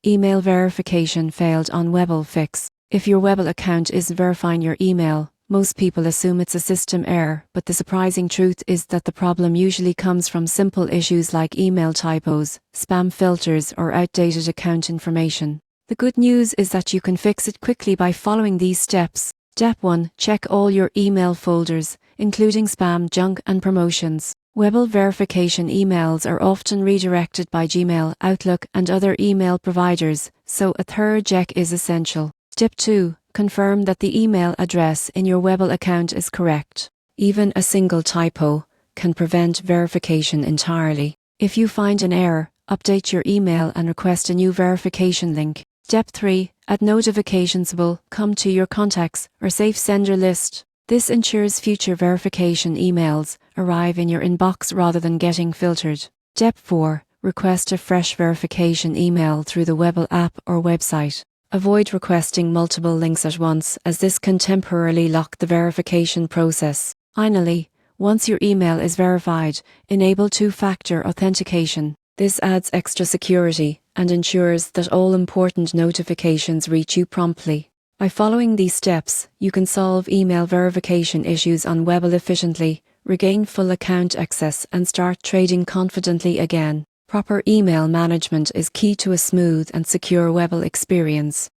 Email verification failed on Webull Fix. If your Webull account isn't verifying your email, most people assume it's a system error, but the surprising truth is that the problem usually comes from simple issues like email typos, spam filters, or outdated account information. The good news is that you can fix it quickly by following these steps. Step 1. Check all your email folders, including spam, junk, and promotions. Webull verification emails are often redirected by Gmail, Outlook, and other email providers, so a thorough check is essential. Step 2. Confirm that the email address in your Webull account is correct. Even a single typo can prevent verification entirely. If you find an error, update your email and request a new verification link. Step 3. Add notifications will come to your contacts or safe sender list. This ensures future verification emails arrive in your inbox rather than getting filtered. Step 4. Request a fresh verification email through the Webull app or website. Avoid requesting multiple links at once, as this can temporarily lock the verification process. Finally, once your email is verified, enable two-factor authentication. This adds extra security and ensures that all important notifications reach you promptly. By following these steps, you can solve email verification issues on Webull efficiently, regain full account access, and start trading confidently again. Proper email management is key to a smooth and secure Webull experience.